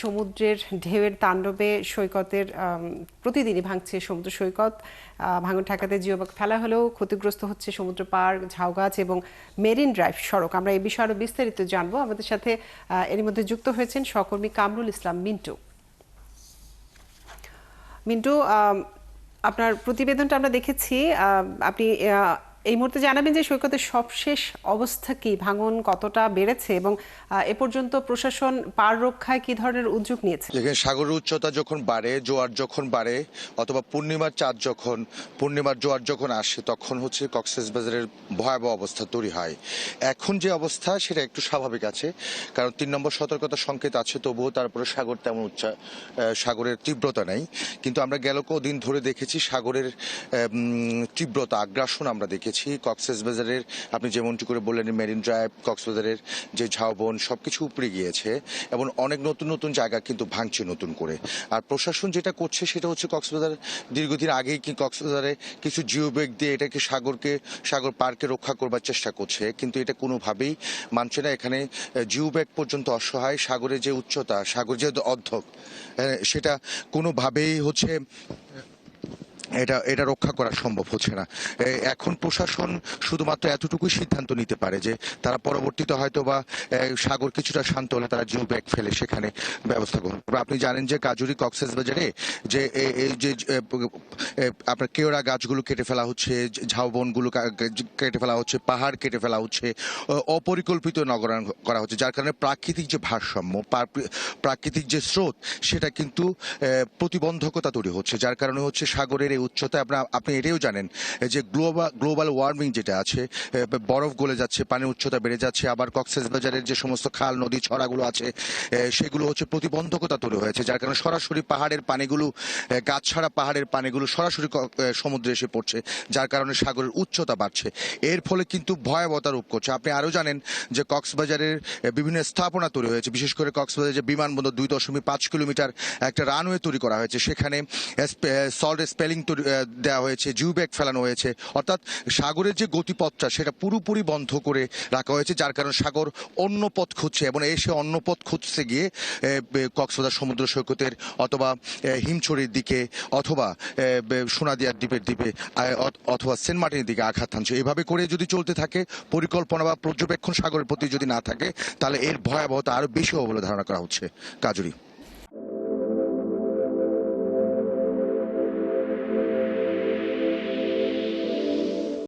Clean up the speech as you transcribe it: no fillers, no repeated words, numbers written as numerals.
সমুদ্রের ঢেউয়ের তাণ্ডবে সৈকতের প্রতিদিনই ভাঙছে সমুদ্র সৈকত। ভাঙন ঠেকাতে জিওব্যাগ ফেলা হলেও ক্ষতিগ্রস্ত হচ্ছে সমুদ্র পাড়, ঝাউগাছ এবং মেরিন ড্রাইভ সড়ক। আমরা এই বিষয়ে আরো বিস্তারিত জানবো। আমাদের সাথে এর মধ্যে যুক্ত হয়েছেন সহকর্মী কামরুল ইসলাম মিন্টু। মিন্টু, আপনার প্রতিবেদনটা আমরা দেখেছি। আপনি এই মুহূর্তে জানাবেন যে সৈকতের সবশেষ অবস্থা কি, ভাঙন কতটা বেড়েছে এবং এ পর্যন্ত প্রশাসন পার রক্ষায় কি ধরনের উদ্যোগ নিয়েছে? দেখেন, সাগরের উচ্চতা যখন বাড়ে, জোয়ার যখন বাড়ে, অথবা পূর্ণিমার জোয়ার যখন আসে, তখন হচ্ছে কক্সবাজারের ভয়াবহ অবস্থা তৈরি হয়। এখন যে অবস্থা সেটা একটু স্বাভাবিক আছে, কারণ 3 নম্বর সতর্কতা সংকেত আছে, তবুও তারপরে সাগর তেমন সাগরের তীব্রতা নেই। কিন্তু আমরা গেল কদিন ধরে দেখেছি সাগরের তীব্রতা, আগ্রাসন আমরা দেখেছি কক্সবাজারের। আপনি যেমনটি করে বললেন, মেরিন ড্রাইভ, কক্সবাজারের যে ঝাউবন সবকিছু উপরে গিয়েছে এবং অনেক নতুন নতুন জায়গা কিন্তু ভাঙছে নতুন করে। আর প্রশাসন যেটা করছে সেটা হচ্ছে কক্সবাজার দীর্ঘদিন আগেই কি কক্সবাজারে কিছু জিওব্যাগ দিয়ে এটাকে সাগর পার্কে রক্ষা করবার চেষ্টা করছে, কিন্তু এটা কোনোভাবেই মানছে না। এখানে জিওব্যাগ পর্যন্ত অসহায়। সাগরের যে উচ্চতা, সাগর যে অর্ধক, সেটা কোনোভাবেই হচ্ছে এটা রক্ষা করা সম্ভব হচ্ছে না। এখন প্রশাসন শুধুমাত্র এতটুকুই সিদ্ধান্ত নিতে পারে যে তারা পরবর্তীতে হয়তো বা সাগর কিছুটা শান্ত হলে তারা জিও ব্যাগ ফেলে সেখানে ব্যবস্থা গ্রহণ করবে। আপনি জানেন যে কাজুরি কক্সবাজারে যে এই যে আপনার কেওড়া গাছগুলো কেটে ফেলা হচ্ছে, ঝাউবনগুলো কেটে ফেলা হচ্ছে, পাহাড় কেটে ফেলা হচ্ছে, অপরিকল্পিত নগরায়ণ করা হচ্ছে, যার কারণে প্রাকৃতিক যে ভারসাম্য, প্রাকৃতিক যে স্রোত, সেটা কিন্তু প্রতিবন্ধকতা তৈরি হচ্ছে, যার কারণে হচ্ছে সাগরের উচ্চতা। আপনি এটাও জানেন যে গ্লোবাল ওয়ার্মিং যেটা আছে, বরফ গলে যাচ্ছে, পানির উচ্চতা বেড়ে যাচ্ছে। আবার কক্সবাজারের যে সমস্ত খাল, নদী, ছড়াগুলো আছে, সেগুলো হচ্ছে প্রতিবন্ধকতা তৈরি হয়েছে, যার কারণে সরাসরি পাহাড়ের পানিগুলো, গাছ ছাড়া পাহাড়ের পানিগুলো সরাসরি সমুদ্রে এসে পড়ছে, যার কারণে সাগরের উচ্চতা বাড়ছে। এর ফলে কিন্তু ভয়াবহতা রূপ করছে। আপনি আরও জানেন যে কক্সবাজারের বিভিন্ন স্থাপনা তৈরি হয়েছে, বিশেষ করে কক্সবাজার যে বিমানবন্দর, 2.5 কিলোমিটার একটা রানওয়ে তৈরি করা হয়েছে, সেখানে সল্ট স্পেলিং দেওয়া হয়েছে, জিওব্যাগ ফেলানো হয়েছে। অর্থাৎ সাগরের যে গতিপথটা সেটা পুরোপুরি বন্ধ করে রাখা হয়েছে, যার কারণে সাগর অন্য পথ খুঁজছে এবং এসে অন্য পথ খুঁজতে গিয়ে কক্সবাজার সমুদ্র সৈকতের অথবা হিমছড়ির দিকে অথবা সোনাদিয়ার দ্বীপের দিকে অথবা সেন্ট মার্টিনের দিকে আঘাত হানছে। এভাবে করে যদি চলতে থাকে, পরিকল্পনা বা পর্যবেক্ষণ সাগরের প্রতি যদি না থাকে, তাহলে এর ভয়াবহতা আরো বেশি হবে বলে ধারণা করা হচ্ছে। কাজুরি।